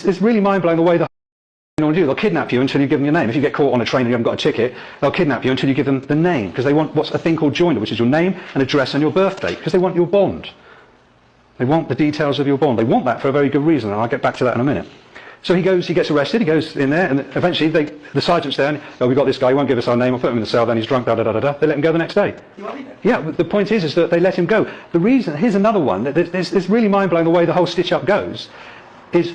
It's really mind-blowing the way they'll kidnap you until you give them your name. If you get caught on a train and you haven't got a ticket, they'll kidnap you until you give them the name, because they want what's a thing called joinder, which is your name and address and your birth date, because they want your bond. They want the details of your bond. They want that for a very good reason, and I'll get back to that in a minute. So he gets arrested, he goes in there, and eventually the sergeant's there, and, oh, we've got this guy, he won't give us our name, we'll put him in the cell, then he's drunk, da-da-da-da-da. They let him go the next day. Yeah, but the point is that they let him go. The reason, here's another one, it's really mind-blowing the way the whole stitch-up goes, is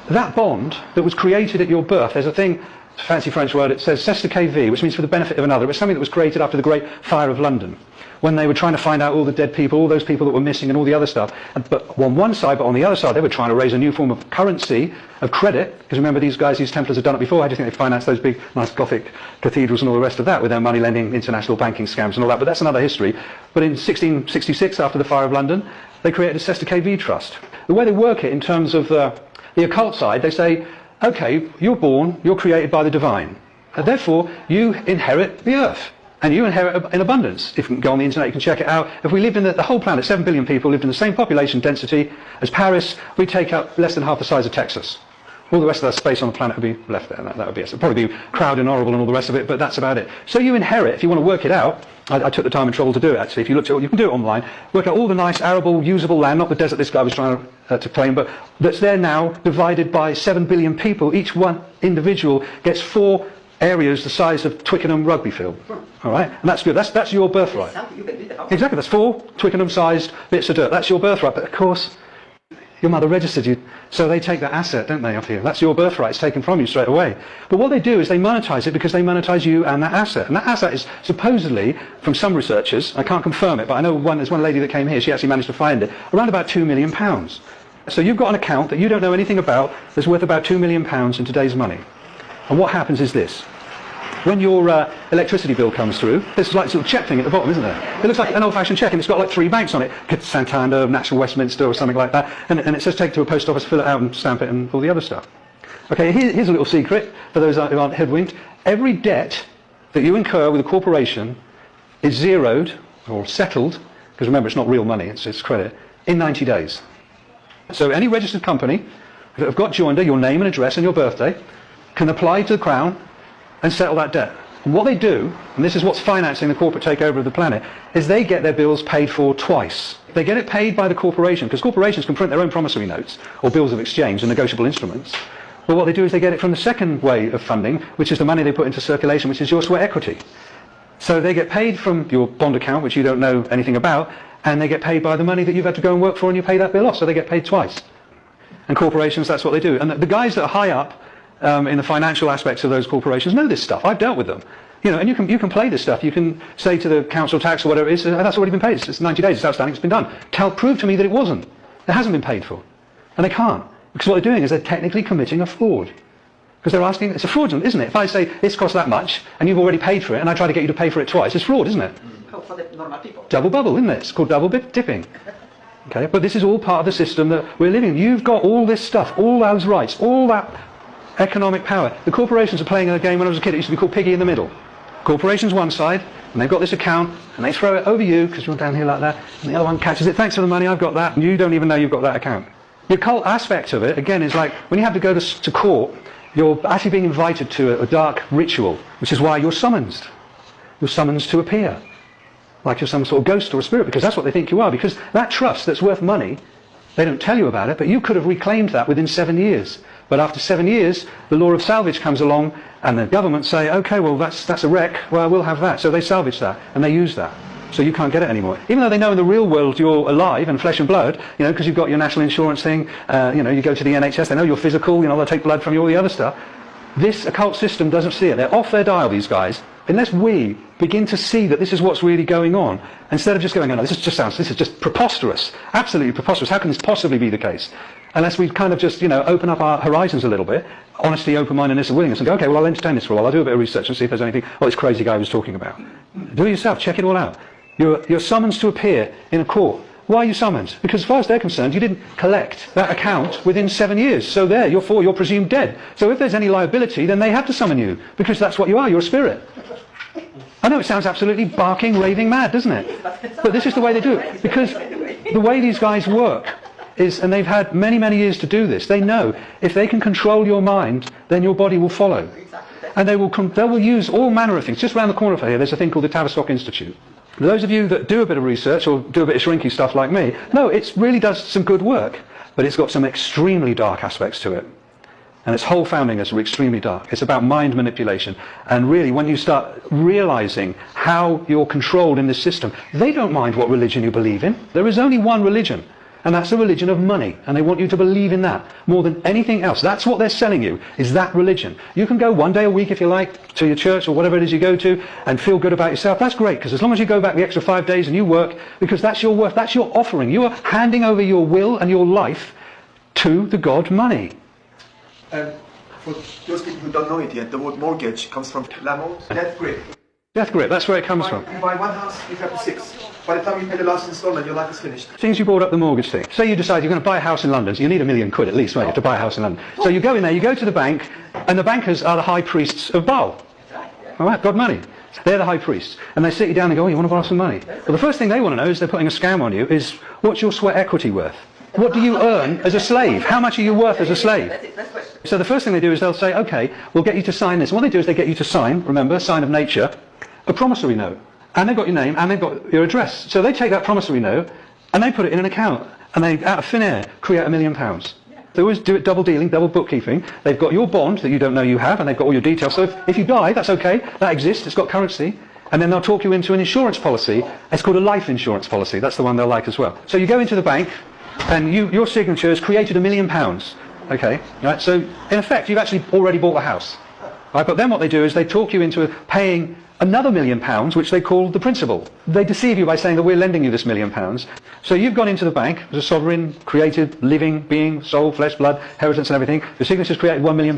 that bond that was created at your birth, there's a thing, it's a fancy French word, it says c'est que vie, which means for the benefit of another. It was something that was created after the Great Fire of London, when they were trying to find out all the dead people, all those people that were missing and all the other stuff. But on one side, but on the other side, they were trying to raise a new form of currency, of credit, because remember these guys, these Templars had done it before. How do you think they financed those big, nice Gothic cathedrals and all the rest of that with their money lending, international banking scams and all that? But that's another history. But in 1666, after the Fire of London, they created a c'est que vie trust. The way they work it in terms of the occult side, they say, okay, you're born, you're created by the divine, and therefore you inherit the earth. And you inherit in abundance. If you can go on the internet, you can check it out. If we lived in the whole planet, 7 billion people lived in the same population density as Paris, we'd take up less than half the size of Texas. All the rest of that space on the planet would be left there. That would be it. It'd probably be crowded and horrible and all the rest of it, but that's about it. So you inherit, if you want to work it out, I took the time and trouble to do it actually. If you looked at it, you can do it online, work out all the nice, arable, usable land, not the desert this guy was trying to claim, but that's there now, divided by 7 billion people. Each one individual gets 4 areas the size of Twickenham rugby field. All right, and that's good. That's your birthright. Exactly. That's 4 Twickenham-sized bits of dirt. That's your birthright. But of course, your mother registered you, so they take that asset, don't they, off you? That's your birthright. It's taken from you straight away. But what they do is they monetize it because they monetize you and that asset. And that asset is supposedly, from some researchers, I can't confirm it, but I know there's one lady that came here. She actually managed to find it around about £2 million. So you've got an account that you don't know anything about that's worth about £2 million in today's money. And what happens is this. When your electricity bill comes through, there's like a little check thing at the bottom, isn't there? It looks like an old-fashioned check, and it's got like 3 banks on it. Santander, National Westminster, or something like that. And it says take it to a post office, fill it out and stamp it and all the other stuff. Okay, here's a little secret for those who aren't hoodwinked. Every debt that you incur with a corporation is zeroed, or settled, because remember it's not real money, it's credit, in 90 days. So any registered company that have got joinder, your name and address and your birthday, can apply to the Crown and settle that debt. And what they do, and this is what's financing the corporate takeover of the planet, is they get their bills paid for twice. They get it paid by the corporation, because corporations can print their own promissory notes, or bills of exchange and negotiable instruments. But what they do is they get it from the second way of funding, which is the money they put into circulation, which is your sweat equity. So they get paid from your bond account, which you don't know anything about, and they get paid by the money that you've had to go and work for, and you pay that bill off, so they get paid twice. And corporations, that's what they do. And the guys that are high up in the financial aspects of those corporations know this stuff. I've dealt with them. You know, and you can play this stuff. You can say to the council tax or whatever it is, that's already been paid. It's 90 days, it's outstanding, it's been done. Prove to me that it wasn't. It hasn't been paid for. And they can't. Because what they're doing is they're technically committing a fraud. Because they're asking, it's a fraudulent, isn't it? If I say, this costs that much, and you've already paid for it, and I try to get you to pay for it twice, it's fraud, isn't it? For the normal people. Double bubble, isn't it? It's called double dipping. Okay, but this is all part of the system that we're living in. You've got all this stuff, all those rights, all that economic power. The corporations are playing a game. When I was a kid, it used to be called piggy in the middle. Corporations one side, and they've got this account, and they throw it over you, because you're down here like that, and the other one catches it. Thanks for the money, I've got that. And you don't even know you've got that account. The occult aspect of it, again, is like when you have to go to court, you're actually being invited to a dark ritual, which is why you're summoned. You're summoned to appear. Like you're some sort of ghost or a spirit, because that's what they think you are. Because that trust that's worth money, they don't tell you about it, but you could have reclaimed that within 7 years. But after 7 years, the law of salvage comes along, and the government say, okay, well, that's a wreck, well, we'll have that. So they salvage that, and they use that. So you can't get it anymore. Even though they know in the real world you're alive and flesh and blood, you know, because you've got your national insurance thing, you know, you go to the NHS, they know you're physical, you know, they'll take blood from you, all the other stuff. This occult system doesn't see it. They're off their dial, these guys, unless we begin to see that this is what's really going on, instead of just going, oh no, this is just preposterous, absolutely preposterous, how can this possibly be the case? Unless we kind of just, you know, open up our horizons a little bit, honesty, open-mindedness and willingness, and go, okay, well, I'll entertain this for a while, I'll do a bit of research and see if there's anything, this crazy guy was talking about. Do it yourself, check it all out. You're summoned to appear in a court. Why are you summoned? Because as far as they're concerned, you didn't collect that account within 7 years. So there, you're presumed dead. So if there's any liability, then they have to summon you, because that's what you are, you're a spirit. I know it sounds absolutely barking, raving mad, doesn't it? But this is the way they do it. Because the way these guys work is, and they've had many, many years to do this, they know if they can control your mind, then your body will follow. And they will use all manner of things. Just around the corner from here, there's a thing called the Tavistock Institute. For those of you that do a bit of research or do a bit of shrinky stuff like me, no, it really does some good work, but it's got some extremely dark aspects to it. And its whole founding is extremely dark. It's about mind manipulation. And really, when you start realizing how you're controlled in this system, they don't mind what religion you believe in. There is only one religion, and that's the religion of money. And they want you to believe in that more than anything else. That's what they're selling you, is that religion. You can go one day a week, if you like, to your church or whatever it is you go to and feel good about yourself. That's great, because as long as you go back the extra 5 days and you work, because that's your worth, that's your offering. You are handing over your will and your life to the god money. For those people who don't know it yet, the word mortgage comes from Lamont, death grip. Death grip, that's where it comes from. You buy one house, you have 6. By the time you pay the last installment, your life is finished. Since you brought up the mortgage thing, say you decide you're going to buy a house in London, so you need £1 million at least, right, to buy a house in London. So you go in there, you go to the bank, and the bankers are the high priests of Baal. All right, God money. They're the high priests. And they sit you down and go, oh, you want to borrow some money? Well, the first thing they want to know is they're putting a scam on you, is what's your sweat equity worth? What do you earn as a slave? How much are you worth as a slave? So the first thing they do is they'll say, okay, we'll get you to sign this. And what they do is they get you to sign, remember, sign of nature, a promissory note. And they've got your name and they've got your address. So they take that promissory note and they put it in an account. And they, out of thin air, create £1 million. They always do it double dealing, double bookkeeping. They've got your bond that you don't know you have, and they've got all your details. So if you die, that's okay. That exists. It's got currency. And then they'll talk you into an insurance policy. It's called a life insurance policy. That's the one they'll like as well. So you go into the bank, and your signature has created £1 million. Okay, right? So in effect, you've actually already bought a house. Right? But then what they do is they talk you into paying another £1 million, which they call the principal. They deceive you by saying that we're lending you this £1 million. So you've gone into the bank as a sovereign, created, living being, soul, flesh, blood, inheritance and everything. Your signature's created £1 million.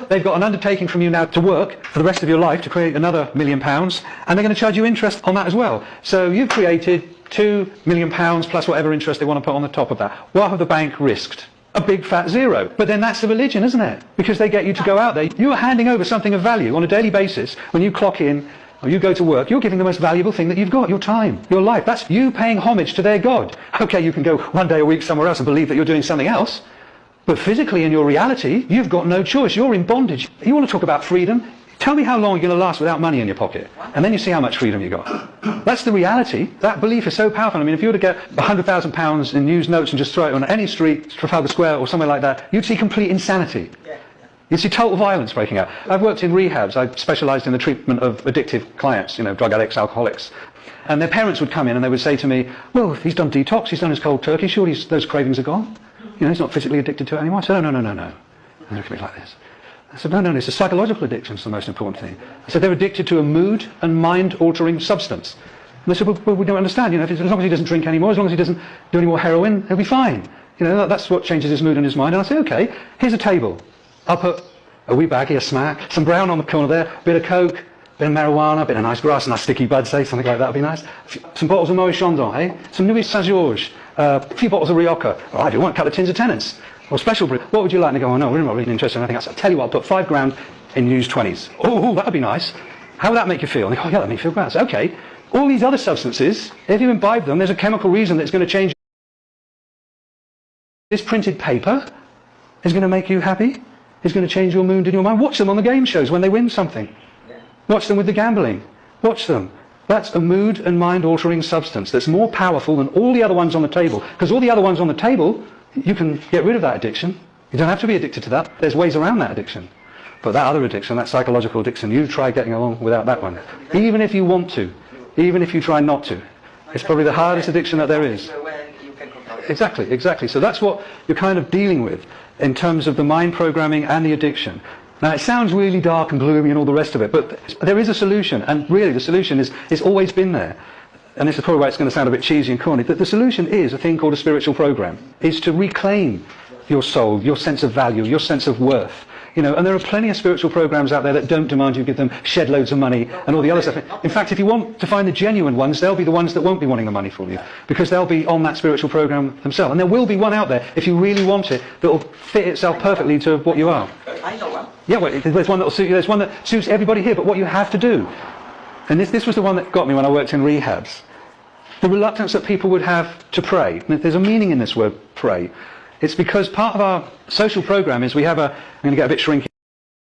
They've got an undertaking from you now to work for the rest of your life to create another £1 million, and they're going to charge you interest on that as well. So you've created £2 million plus whatever interest they want to put on the top of that. What have the bank risked? A big fat zero. But then that's the religion, isn't it? Because they get you to go out there. You are handing over something of value on a daily basis. When you clock in or you go to work, you're giving the most valuable thing that you've got, your time, your life. That's you paying homage to their God. Okay, you can go one day a week somewhere else and believe that you're doing something else. But physically in your reality, you've got no choice. You're in bondage. You want to talk about freedom? Tell me how long you're going to last without money in your pocket. And then you see how much freedom you got. That's the reality. That belief is so powerful. I mean, if you were to get £100,000 in news notes and just throw it on any street, Trafalgar Square or somewhere like that, you'd see complete insanity. You'd see total violence breaking out. I've worked in rehabs. I specialised in the treatment of addictive clients, you know, drug addicts, alcoholics. And their parents would come in and they would say to me, well, he's done detox, he's done his cold turkey, surely those cravings are gone. You know, he's not physically addicted to it anymore. I said, no. And they look at me like this. I said, no, it's a psychological addiction is the most important thing. I said, they're addicted to a mood and mind-altering substance. And they said, well, we don't understand, you know, as long as he doesn't drink anymore, as long as he doesn't do any more heroin, he'll be fine. You know, that's what changes his mood and his mind. And I say, okay, here's a table. I'll put a wee baggie of smack, some brown on the corner there, a bit of coke, a bit of marijuana, a bit of nice grass, a nice sticky bud, say, something like that would be nice. Some bottles of Moet Chandon, eh? Some Nuit Saint-Georges, a few bottles of Rioja. All right, if you want, a couple of tins of Tennent's. Or special brew. What would you like? And they go, oh no, we're not really interested in anything else. I'll tell you what, I'll put £5 in used 20s. Oh, that'd be nice. How would that make you feel? And they go, oh yeah, that makes me feel great. I say, okay, all these other substances, if you imbibe them, there's a chemical reason that's going to change. This printed paper is going to make you happy. It's going to change your mood and your mind. Watch them on the game shows when they win something. Watch them with the gambling. Watch them. That's a mood and mind altering substance that's more powerful than all the other ones on the table. Because all the other ones on the table, you can get rid of that addiction. You don't have to be addicted to that. There's ways around that addiction. But that other addiction, that psychological addiction, you try getting along without that one. Even if you want to, even if you try not to. It's probably the hardest addiction that there is. Exactly. So that's what you're kind of dealing with in terms of the mind programming and the addiction. Now it sounds really dark and gloomy and all the rest of it, but there is a solution, and really the solution is always been there. And this is probably why it's going to sound a bit cheesy and corny, that the solution is a thing called a spiritual program. Is to reclaim your soul, your sense of value, your sense of worth. You know, and there are plenty of spiritual programs out there that don't demand you give them shed loads of money and all the other stuff. In fact, if you want to find the genuine ones, they'll be the ones that won't be wanting the money from you, because they'll be on that spiritual program themselves. And there will be one out there, if you really want it, that will fit itself perfectly to what you are. I know one. Yeah, well, there's one that will suit you. There's one that suits everybody here. But what you have to do, and this was the one that got me when I worked in rehabs. The reluctance that people would have to pray. There's a meaning in this word pray. It's because part of our social program is we have I'm going to get a bit shrinky